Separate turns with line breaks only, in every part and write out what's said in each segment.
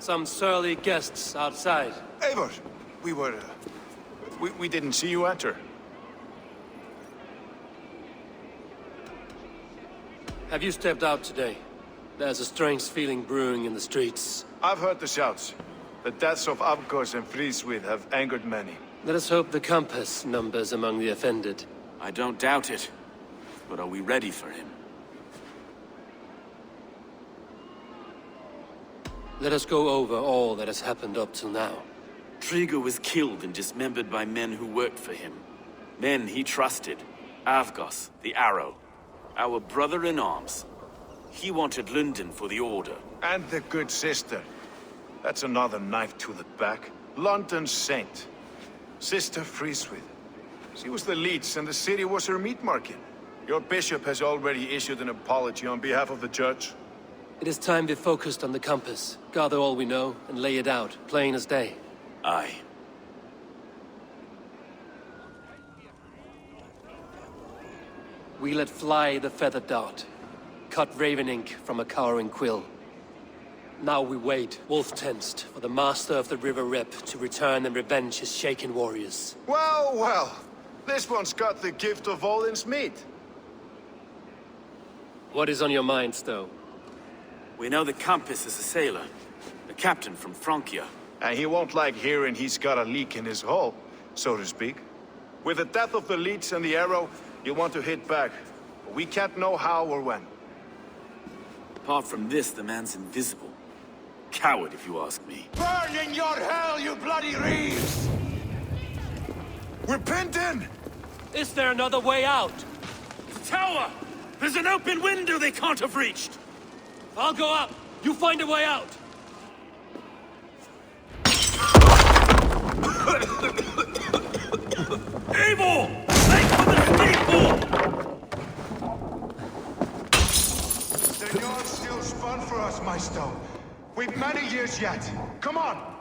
Some surly guests outside.
Eivor, we didn't see you enter.
Have you stepped out today? There's a strange feeling brewing in the streets.
I've heard the shouts. The deaths of Avgos and Friswith have angered many.
Let us hope the compass numbers among the offended.
I don't doubt it. But are we ready for him?
Let us go over all that has happened up till now.
Trigo was killed and dismembered by men who worked for him. Men he trusted. Avgos, the Arrow. Our brother-in-arms. He wanted London for the Order.
And the good sister. That's another knife to the back. London's saint. Sister Friswith. She was the leech and the city was her meat market. Your bishop has already issued an apology on behalf of the church.
It is time we focused on the compass, gather all we know, and lay it out, plain as day.
Aye.
We let fly the feathered dart, cut raven ink from a cowering quill. Now we wait, wolf-tensed, for the master of the River Rep to return and revenge his shaken warriors.
Well, well. This one's got the gift of Odin's meat.
What is on your mind, Stowe?
We know the Compass is a sailor. A captain from Francia.
And he won't like hearing he's got a leak in his hull, so to speak. With the death of the leech and the arrow, you want to hit back. But we can't know how or when.
Apart from this, the man's invisible. Coward, if you ask me.
Burn in your hell, you bloody reeves! We're pinned in!
Is there another way out?
The tower! There's an open window they can't have reached!
I'll go up. You find a way out.
Evil! Make for the steeple!
The yard's still spun for us, my Stone. We've many years yet. Come on!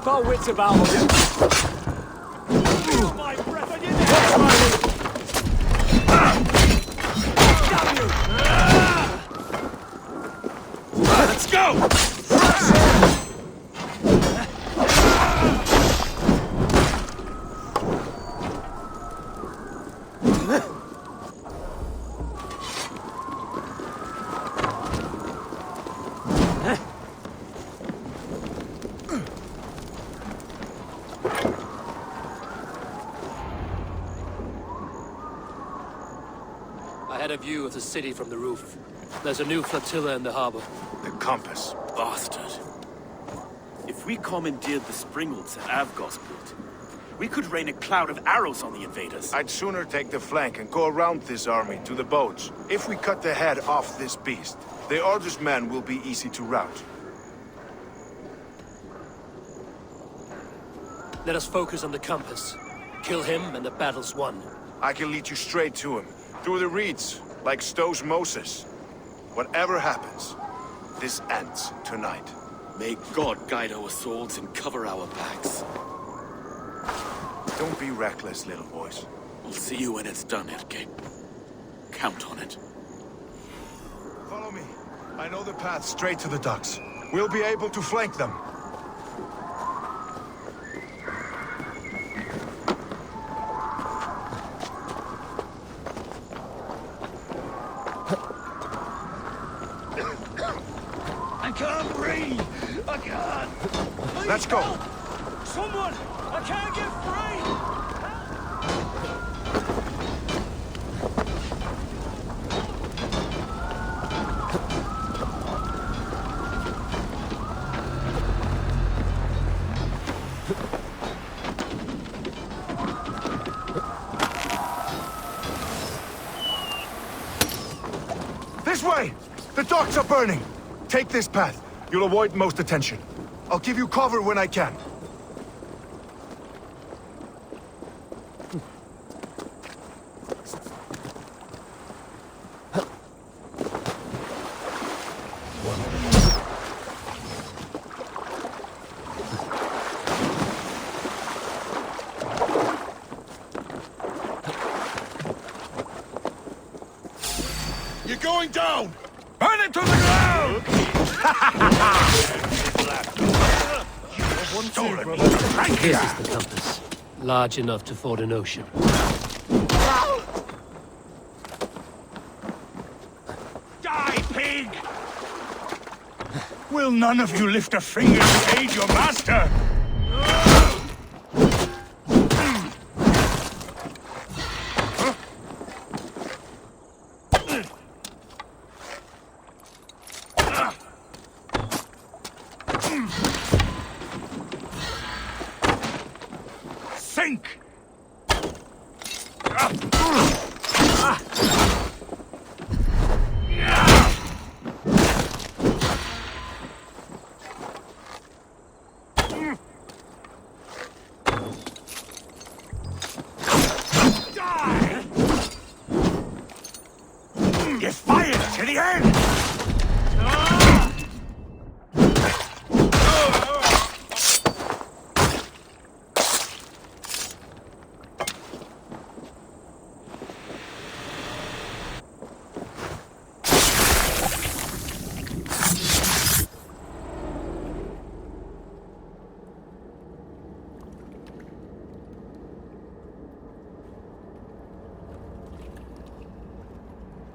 Our wits about us. My breath on your neck.
Let's go!
I had a view of the city from the roof. There's a new flotilla in the harbor.
The compass.
Bastard. If we commandeered the Springolds at Avgosport, we could rain a cloud of arrows on the invaders.
I'd sooner take the flank and go around this army to the boats. If we cut the head off this beast, the Order's men will be easy to rout.
Let us focus on the compass. Kill him and the battle's won.
I can lead you straight to him, through the reeds, like Stowe's Moses. Whatever happens, this ends tonight.
May God guide our swords and cover our backs.
Don't be reckless, little boys.
We'll see you when it's done, Erke. Count on it.
Follow me. I know the path straight to the docks. We'll be able to flank them.
I can't breathe! I can't! Please
Let's go.
help! Someone! I can't get free!
This way! The docks are burning! Take this path. You'll avoid most attention. I'll give you cover when I can.
You're going down! Burn it to the ground!
This is the compass. Large enough to ford an ocean.
Die, pig! Will none of you lift a finger to aid your master? Sink! Die! Get fired to the end!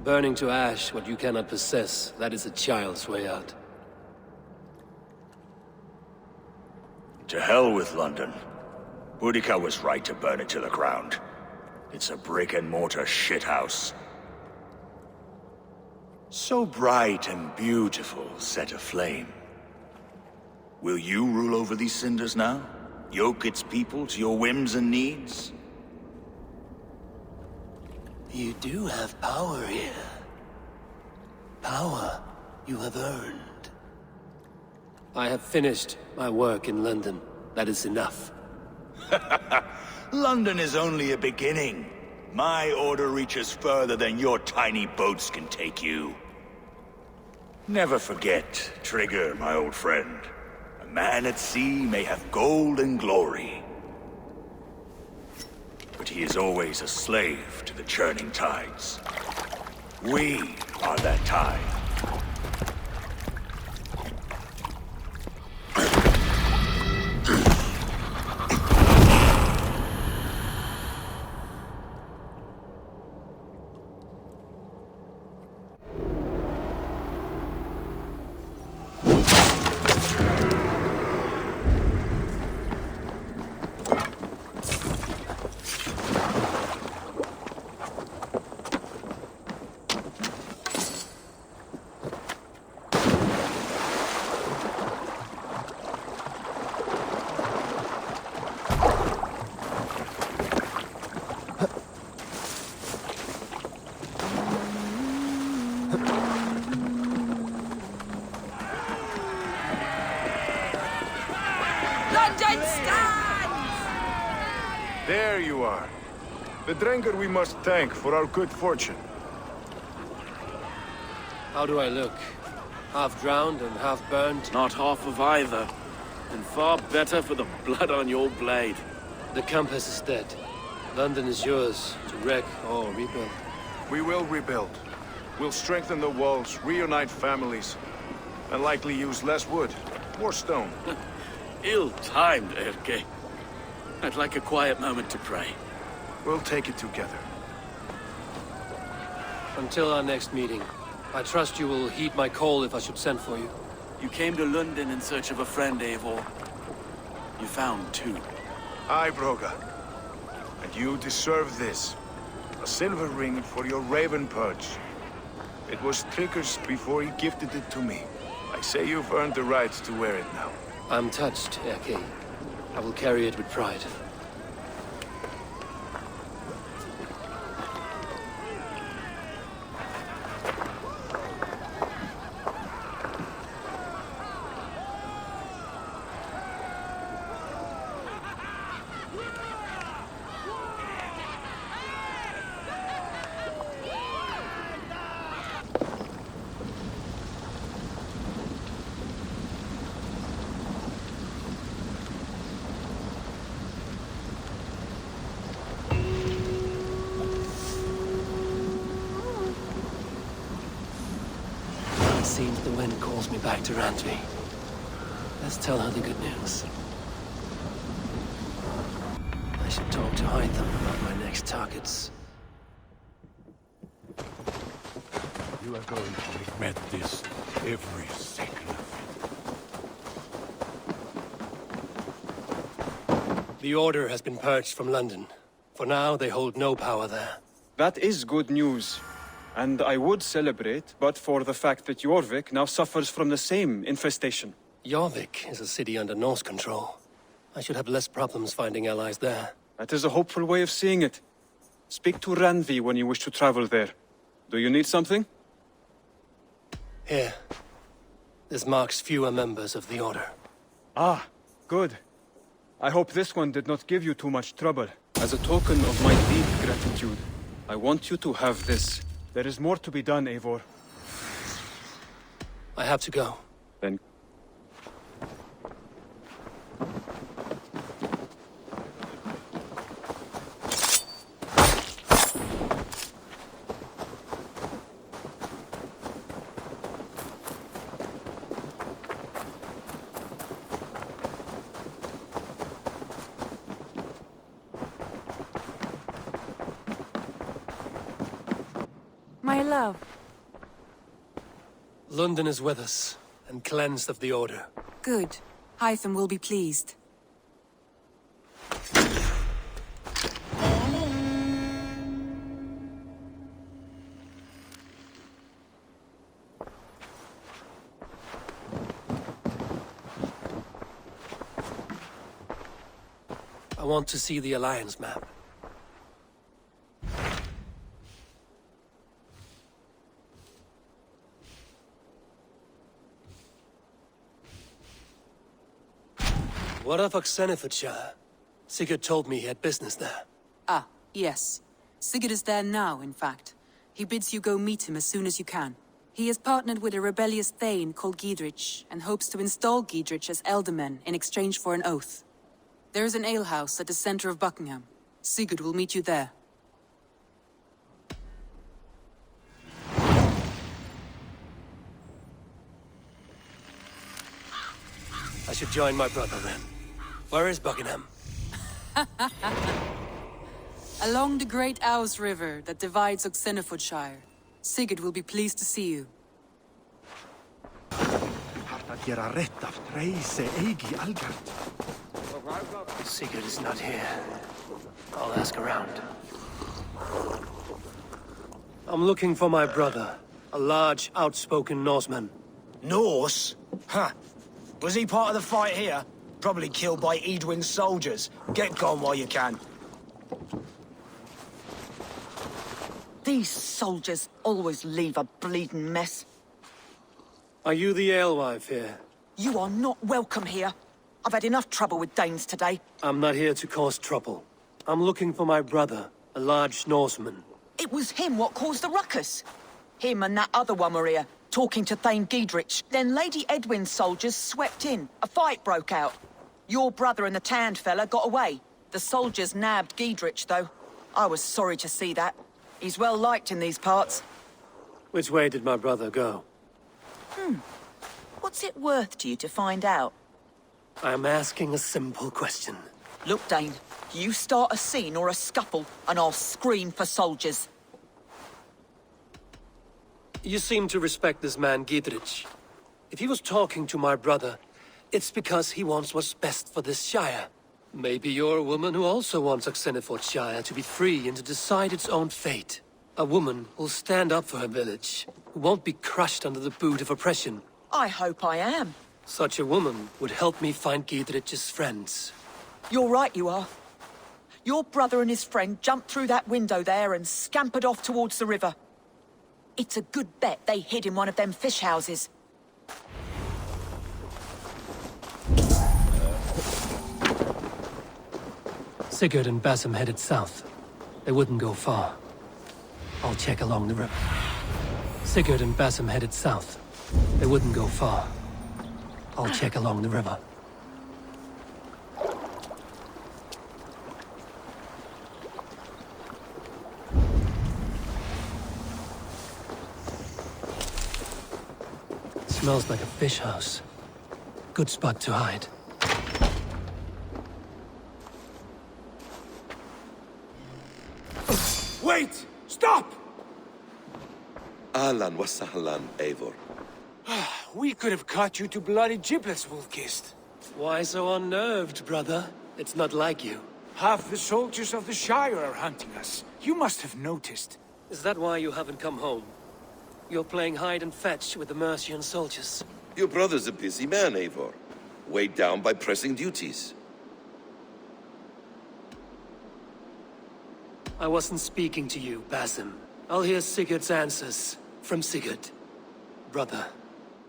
Burning to ash what you cannot possess, that is a child's way out.
To hell with London. Boudica was right to burn it to the ground. It's a brick-and-mortar shithouse. So bright and beautiful, set aflame. Will you rule over these cinders now? Yoke its people to your whims and needs?
You do have power here. Power you have earned. I have finished my work in London. That is enough.
London is only a beginning. My order reaches further than your tiny boats can take you. Never forget, Trigger, my old friend. A man at sea may have gold and glory, but he is always a slave to the churning tides. We are that tide.
London stands!
There you are. The Drengar we must thank for our good fortune.
How do I look? Half drowned and half burned?
Not half of either. And far better for the blood on your blade.
The compass is dead. London is yours, to wreck or rebuild.
We will rebuild. We'll strengthen the walls, reunite families, and likely use less wood, more stone.
Ill-timed, Erke. I'd like a quiet moment to pray.
We'll take it together.
Until our next meeting. I trust you will heed my call if I should send for you.
You came to London in search of a friend, Eivor. You found two.
Aye, Broga. And you deserve this. A silver ring for your raven perch. It was Trigger's before he gifted it to me. I say you've earned the right to wear it now.
I'm touched, Erke. I will carry it with pride. It seems the wind calls me back to Randvi. Let's tell her the good news. I should talk to Hytham about my next targets.
You are going to regret this every second of it.
The Order has been purged from London. For now, they hold no power there.
That is good news. And I would celebrate, but for the fact that Jorvik now suffers from the same infestation.
Jorvik is a city under Norse control. I should have less problems finding allies there.
That is a hopeful way of seeing it. Speak to Randvi when you wish to travel there. Do you need something?
Here. This marks fewer members of the Order.
Ah, good. I hope this one did not give you too much trouble. As a token of my deep gratitude, I want you to have this. There is more to be done, Eivor.
I have to go.
Then
My love.
London is with us, and cleansed of the Order.
Good. Hytham will be pleased.
I want to see the Alliance map. What of Oxenfordshire? Sigurd told me he had business there.
Ah, yes. Sigurd is there now, in fact. He bids you go meet him as soon as you can. He has partnered with a rebellious Thane called Giedrich, and hopes to install Giedrich as Elderman in exchange for an oath. There is an alehouse at the center of Buckingham. Sigurd will meet you there.
I should join my brother then. Where is Buckingham?
Along the great Ouse River that divides Oxenfordshire. Sigurd will be pleased to see you.
Sigurd is not here. I'll ask around. I'm looking for my brother. A large, outspoken Norseman.
Norse? Huh. Was he part of the fight here? Probably killed by Edwin's soldiers. Get gone while you can.
These soldiers always leave a bleeding mess.
Are you the alewife here?
You are not welcome here. I've had enough trouble with Danes today.
I'm not here to cause trouble. I'm looking for my brother, a large Norseman.
It was him what caused the ruckus. Him and that other one were here, talking to Thane Giedrich. Then Lady Edwin's soldiers swept in. A fight broke out. Your brother and the tanned fella got away. The soldiers nabbed Giedrich, though. I was sorry to see that. He's well liked in these parts.
Which way did my brother go?
What's it worth to you to find out?
I'm asking a simple question.
Look, Dane, you start a scene or a scuffle, and I'll scream for soldiers.
You seem to respect this man, Gidrich. If he was talking to my brother, it's because he wants what's best for this Shire. Maybe you're a woman who also wants Oxenford Shire to be free and to decide its own fate. A woman who'll stand up for her village, who won't be crushed under the boot of oppression.
I hope I am.
Such a woman would help me find Gidrich's friends.
You're right, you are. Your brother and his friend jumped through that window there and scampered off towards the river. It's a good bet they hid in one of them fish houses.
Sigurd and Basim headed south. They wouldn't go far. I'll check along the river. Sigurd and Basim headed south. They wouldn't go far. I'll check along the river. Smells like a fish house. Good spot to hide.
Wait! Stop!
Ahlan wa sahlan, Eivor.
We could have cut you to bloody giblets, Wolf-Kissed.
Why so unnerved, brother? It's not like you.
Half the soldiers of the Shire are hunting us. You must have noticed.
Is that why you haven't come home? You're playing hide and fetch with the Mercian soldiers.
Your brother's a busy man, Eivor. Weighed down by pressing duties.
I wasn't speaking to you, Basim. I'll hear Sigurd's answers from Sigurd. Brother,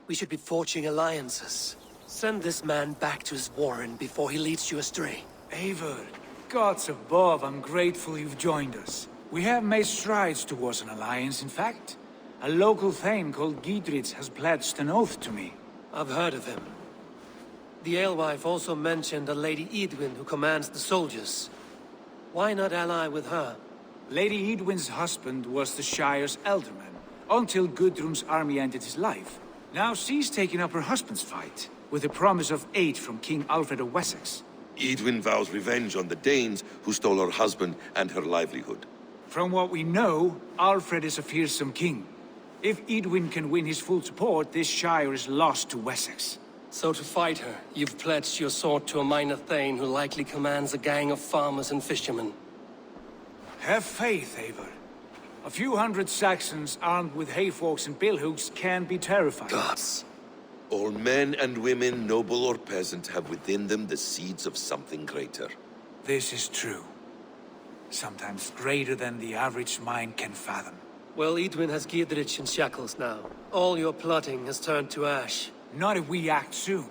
we should be forging alliances. Send this man back to his warren before he leads you astray.
Eivor, gods above, I'm grateful you've joined us. We have made strides towards an alliance, in fact. A local thane called Gidrich has pledged an oath to me.
I've heard of him. The alewife also mentioned a Lady Edwin who commands the soldiers. Why not ally with her?
Lady Edwin's husband was the Shire's elderman, until Gudrun's army ended his life. Now she's taking up her husband's fight, with the promise of aid from King Alfred of Wessex.
Edwin vows revenge on the Danes who stole her husband and her livelihood.
From what we know, Alfred is a fearsome king. If Edwin can win his full support, this Shire is lost to Wessex.
So to fight her, you've pledged your sword to a minor thane who likely commands a gang of farmers and fishermen.
Have faith, Eivor. A few hundred Saxons armed with hayforks and billhooks can be terrifying.
Gods.
All men and women, noble or peasant, have within them the seeds of something greater.
This is true. Sometimes greater than the average mind can fathom.
Well, Edwin has Gidrich in shackles now. All your plotting has turned to ash.
Not if we act soon.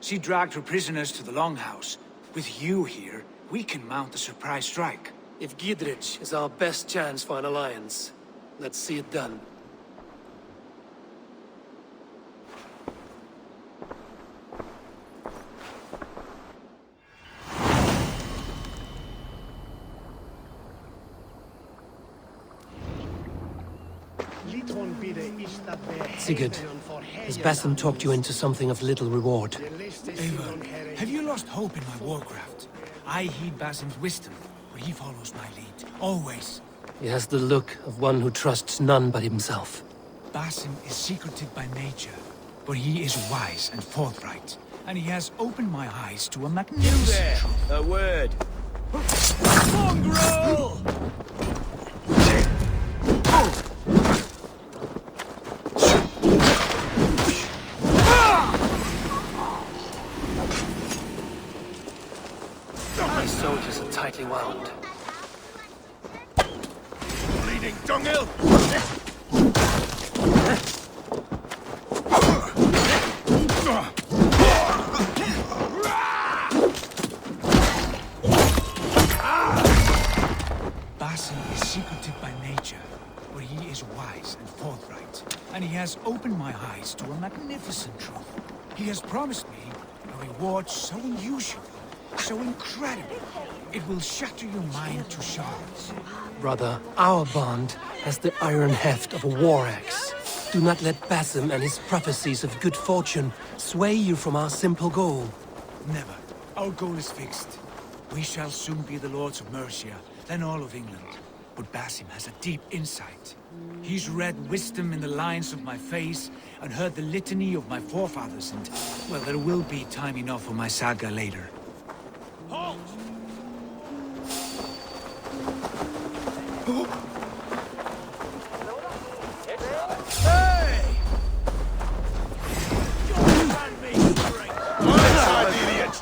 She dragged her prisoners to the Longhouse. With you here, we can mount a surprise strike.
If Gidrich is our best chance for an alliance, let's see it done. Sigurd, has Basim talked you into something of little reward?
Eivor, have you lost hope in my warcraft? I heed Basim's wisdom, but he follows my lead. Always.
He has the look of one who trusts none but himself.
Basim is secretive by nature, but he is wise and forthright. And he has opened my eyes to a magnificent truth.
A word.
Mongrel!
My soldiers are tightly wound.
Bleeding dunghill!
Basim is secretive by nature, but he is wise and forthright. And he has opened my eyes to a magnificent truth. He has promised me a reward so unusual, so incredible, it will shatter your mind to shards.
Brother, our bond has the iron heft of a war axe. Do not let Basim and his prophecies of good fortune sway you from our simple goal.
Never. Our goal is fixed. We shall soon be the lords of Mercia, then all of England. But Basim has a deep insight. He's read wisdom in the lines of my face and heard the litany of my forefathers and, well, there will be time enough for my saga later.
Halt!
Hey! Don't run me straight! Inside, idiot!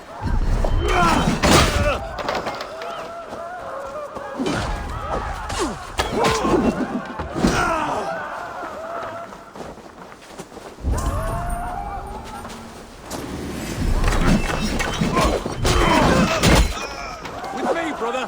With me, brother!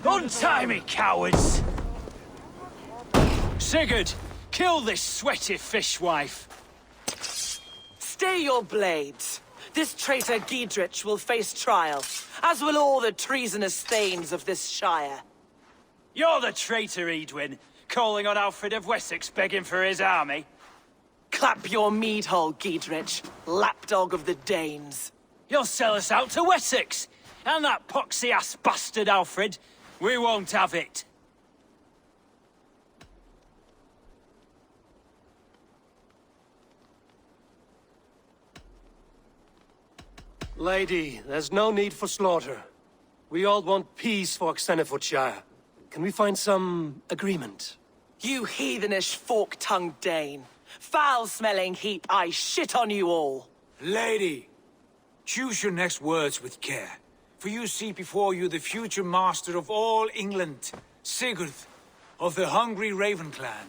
Untie me, cowards! Sigurd, kill this sweaty fishwife!
Stay your blades. This traitor Giedrich will face trial, as will all the treasonous thanes of this shire.
You're the traitor, Edwin, calling on Alfred of Wessex begging for his army.
Clap your mead hole, Giedrich, lapdog of the Danes.
You'll sell us out to Wessex, and that poxy-ass bastard Alfred. We won't have it.
Lady, there's no need for slaughter. We all want peace for Xenofordshire. Can we find some agreement?
You heathenish fork-tongued Dane. Foul-smelling heap, I shit on you all.
Lady, choose your next words with care. For you see before you the future master of all England, Sigurd, of the hungry Raven clan.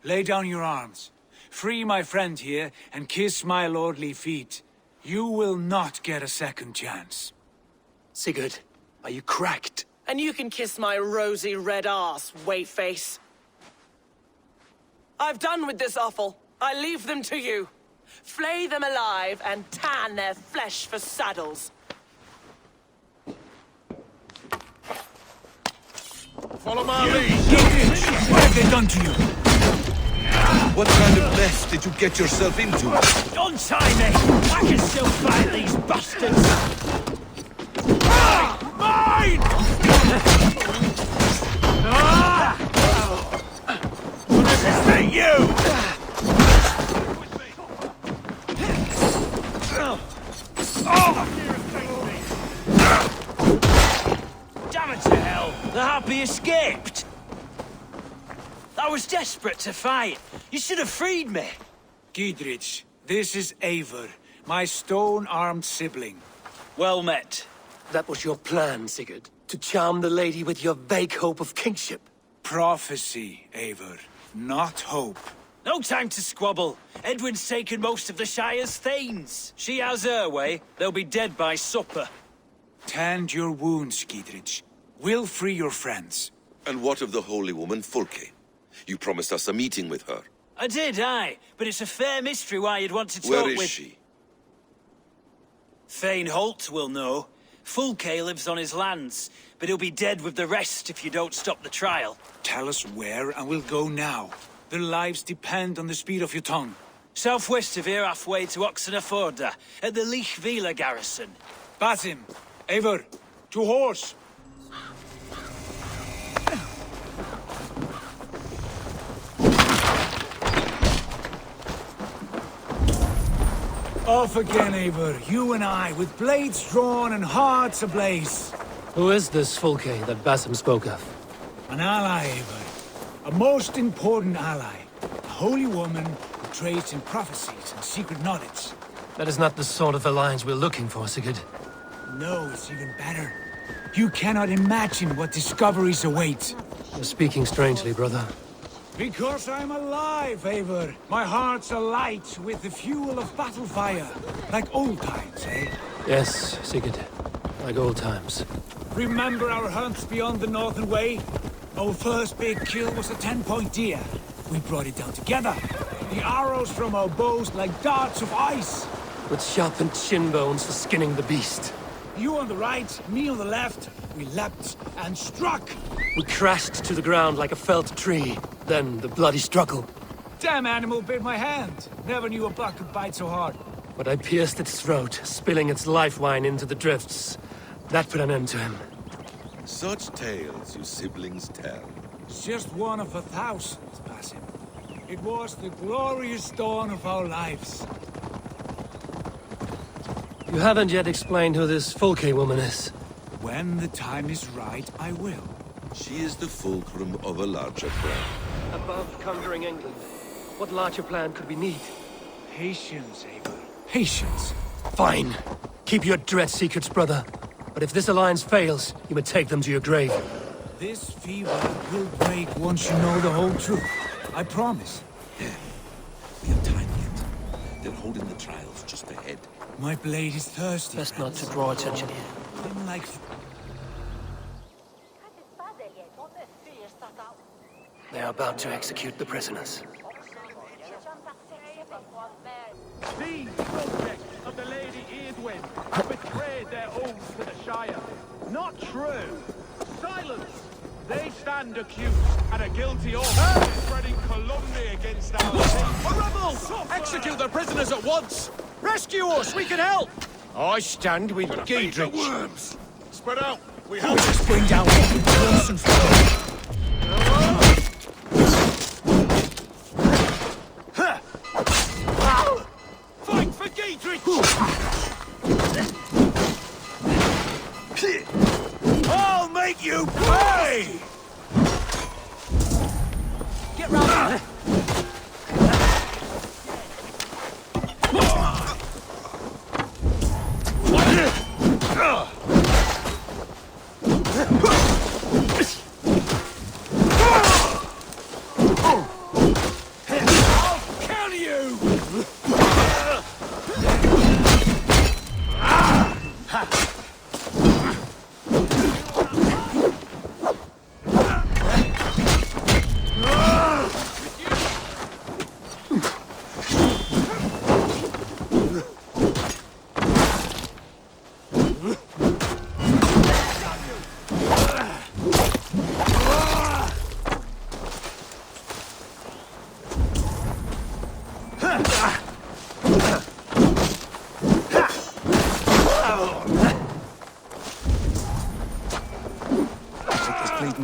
Lay down your arms, free my friend here, and kiss my lordly feet. You will not get a second chance.
Sigurd, are you cracked?
And you can kiss my rosy red arse, wayface. I've done with this offal. I leave them to you. Flay them alive and tan their flesh for saddles.
Follow my lead!
What have they done to you?
What kind of mess did you get yourself into?
Untie me! I can still fight these bastards!
Mine! This ain't you!
Damn it to hell! The Harpy escaped! I was desperate to fight. You should have freed me.
Giedrich, this is Eivor, my stone-armed sibling.
Well met.
That was your plan, Sigurd? To charm the lady with your vague hope of kingship?
Prophecy, Eivor, not hope.
No time to squabble. Edwin's taken most of the Shire's thanes. She has her way. They'll be dead by supper.
Tend your wounds, Giedrich. We'll free your friends.
And what of the holy woman Fulke? You promised us a meeting with her.
I did, aye. But it's a fair mystery why you'd want to talk
Where is
with...
she?
Thane Holt will know. Fulke lives on his lands, but he'll be dead with the rest if you don't stop the trial.
Tell us where, and we'll go now. Their lives depend on the speed of your tongue.
Southwest of here, halfway to Oxenaforda, at the Lichvila garrison.
Basim, Eivor, to horse! Off again, Eivor. You and I, with blades drawn and hearts ablaze.
Who is this Fulke that Basim spoke of?
An ally, Eivor. A most important ally. A holy woman who trades in prophecies and secret knowledge.
That is not the sort of alliance we're looking for, Sigurd.
No, it's even better. You cannot imagine what discoveries await.
You're speaking strangely, brother.
Because I'm alive, Eivor. My heart's alight with the fuel of battle fire. Like old times, eh?
Yes, Sigurd. Like old times.
Remember our hunts beyond the Northern Way? Our first big kill was a 10-point deer. We brought it down together. The arrows from our bows like darts of ice.
With sharpened shin bones for skinning the beast.
You on the right, me on the left. We leapt and struck.
We crashed to the ground like a felled tree. Then the bloody struggle.
Damn animal bit my hand. Never knew a buck could bite so hard.
But I pierced its throat, spilling its life wine into the drifts. That put an end to him.
Such tales you siblings tell.
It's just one of 1,000, Basim. It was the glorious dawn of our lives.
You haven't yet explained who this Fulke woman is.
When the time is right, I will.
She is the fulcrum of a larger plan.
Above conquering England, what larger plan could we need?
Patience, Eivor. Patience.
Fine. Keep your dread secrets, brother. But if this alliance fails, you may take them to your grave.
This fever will break once you know the whole truth. I promise.
We have time yet. They're holding the trials just ahead.
My blade is thirsty.
Best not to draw attention here.
I'm like...
They are about to execute the prisoners.
These subjects of the Lady Edwin have betrayed their oaths to the Shire. Not true. Silence! They stand accused and are guilty of spreading calumny against our king.
Rebels! Execute the prisoners at once! Rescue us! We can help!
I stand with Giedrich.
Worms! Spread out! We
We'll
have
just bring down once and for all.
Fight for Giedrich!
I'll make you pay!
Get round here.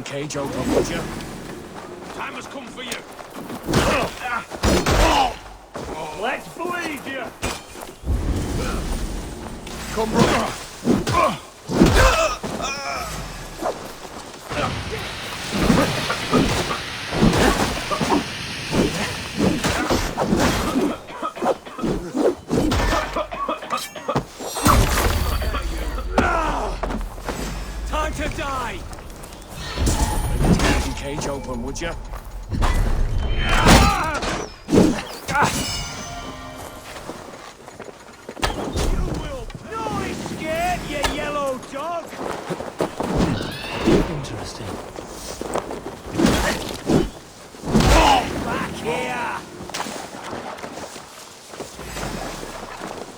Cage open, would you?
Time has come for you.
Let's bleed you!
Come, brother.
Time to die! Cage open, would you?
Scared, you yellow dog!
Interesting.
Back here!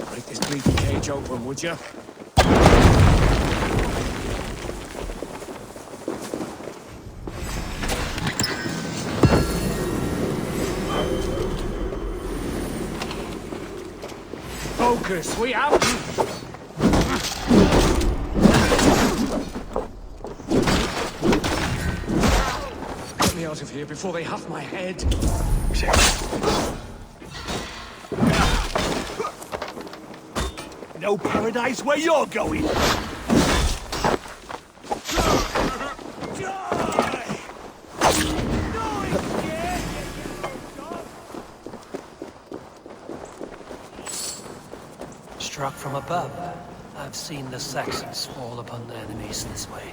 Break this bleeding cage open, would you?
focus. We have to... Get me out of here before they have my head.
No paradise where you're going!
Struck from above, I've seen the Saxons fall upon their enemies this way.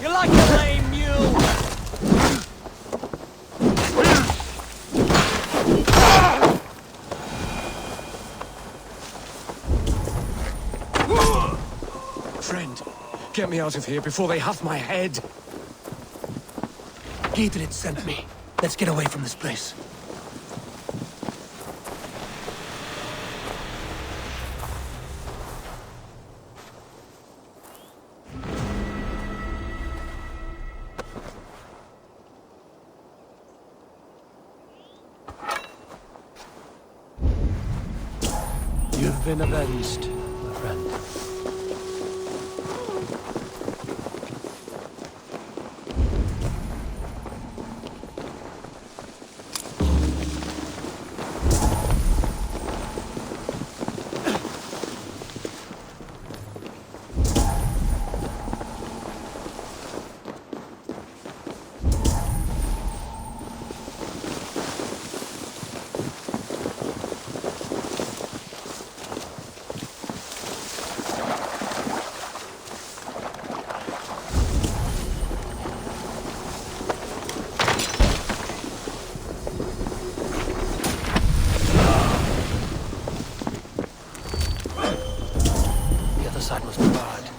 You like a lame mule!
Friend, get me out of here before they have my head.
Gidrid sent me. Let's get away from this place. You've been avenged, my friend. Side must be barred.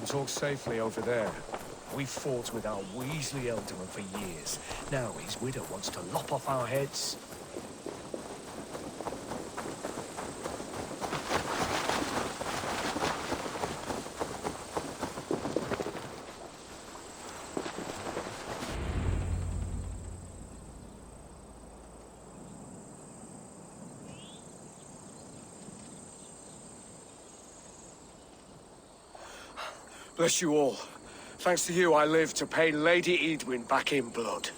Talk safely over there. We fought with our Weasley Elderman for years. Now his widow wants to lop off our heads. Bless you all. Thanks to you, I live to pay Lady Edwin back in blood.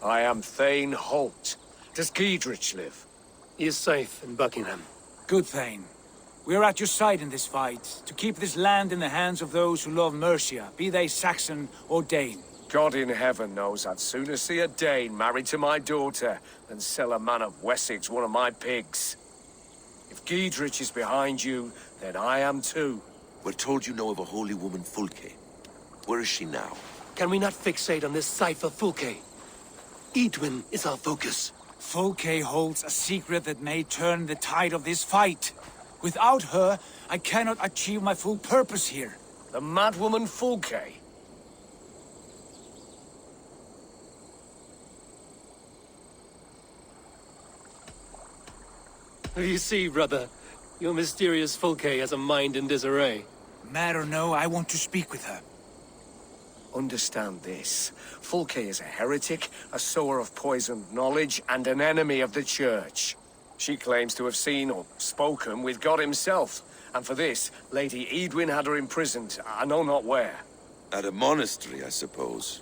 I am Thane Holt. Does Giedrich live?
He is safe in Buckingham.
Good, Thane. We are at your side in this fight, to keep this land in the hands of those who love Mercia, be they Saxon or Dane. God in heaven knows I'd sooner see a Dane married to my daughter than sell a man of Wessex one of my pigs. If Giedrich is behind you, then I am too.
We're told you know of a holy woman, Fulke. Where is she now?
Can we not fixate on this cipher, Fulke? Edwin is our focus.
Fulke holds a secret that may turn the tide of this fight. Without her, I cannot achieve my full purpose here. The madwoman Fulke.
You see, brother, your mysterious Fulke has a mind in disarray.
Mad or no, I want to speak with her.
Understand this. Fulke is a heretic, a sower of poisoned knowledge, and an enemy of the Church. She claims to have seen or spoken with God himself, and for this, Lady Edwin had her imprisoned, I know not where.
At a monastery, I suppose.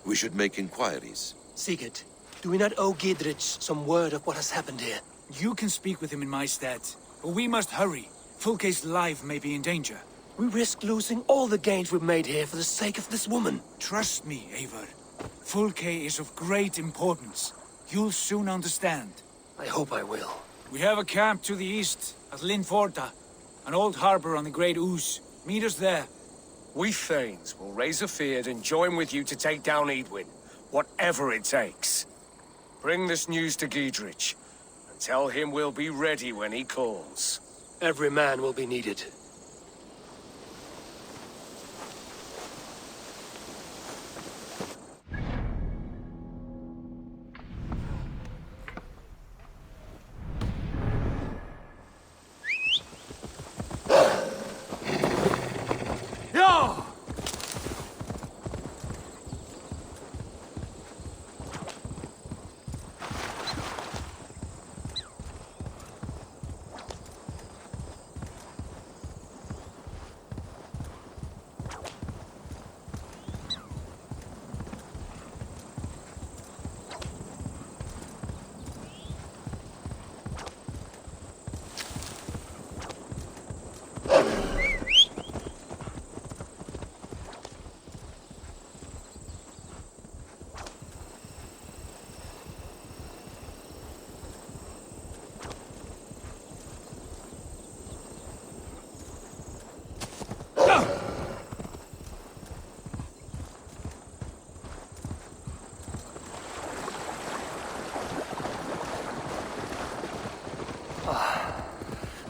We should make inquiries.
Sigurd, do we not owe Gidrich some word of what has happened here?
You can speak with him in my stead, but we must hurry. Fulke's life may be in danger.
We risk losing all the gains we've made here for the sake of this woman.
Trust me, Eivor. Fulke is of great importance. You'll soon understand.
I hope I will.
We have a camp to the east, at Linforda, an old harbor on the Great Ouse. Meet us there.
We Thanes will raise a feard and join with you to take down Edwin, whatever it takes. Bring this news to Gidrich, and tell him we'll be ready when he calls.
Every man will be needed.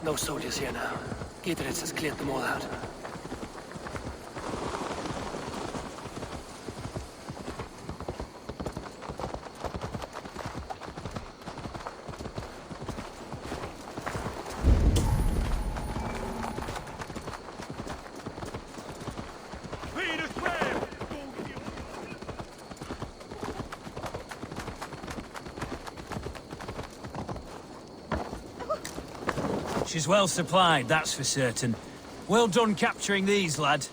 No soldiers here now. Gidrich has cleared them all out.
She's well supplied, that's for certain. Well done capturing these, lad.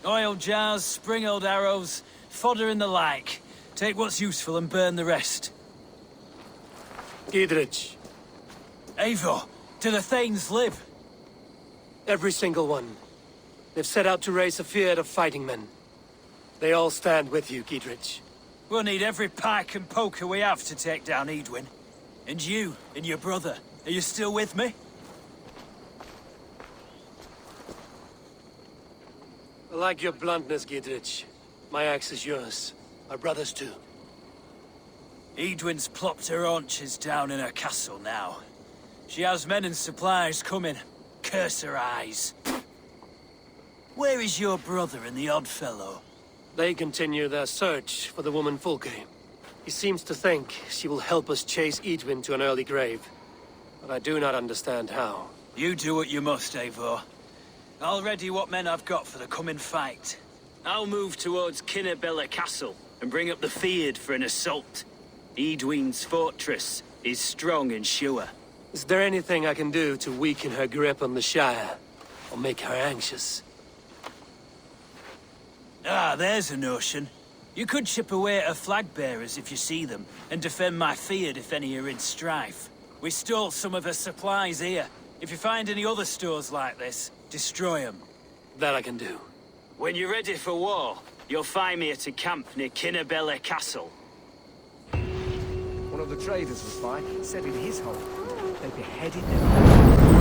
Oil jars, spring-oiled arrows, fodder and the like. Take what's useful and burn the rest.
Gidrich.
Eivor, do the Thanes live?
Every single one. They've set out to raise a fear of fighting men. They all stand with you, Gidrich.
We'll need every pike and poker we have to take down Edwin. And you, and your brother, are you still with me?
I like your bluntness, Gidrich. My axe is yours. My brother's too.
Edwin's plopped her haunches down in her castle now. She has men and supplies coming. Curse her eyes. Where is your brother and the odd fellow?
They continue their search for the woman Fulke. He seems to think she will help us chase Edwin to an early grave. But I do not understand how.
You do what you must, Eivor. I'll ready what men I've got for the coming fight. I'll move towards Kinnabella Castle and bring up the feared for an assault. Edwin's fortress is strong and sure.
Is there anything I can do to weaken her grip on the Shire? Or make her anxious?
Ah, there's a notion. You could chip away at her flag bearers if you see them, and defend my feared if any are in strife. We stole some of her supplies here. If you find any other stores like this, destroy them.
That I can do.
When you're ready for war, you'll find me at a camp near Kinnabella Castle.
One of the traders was by, said in his hole. They beheaded them.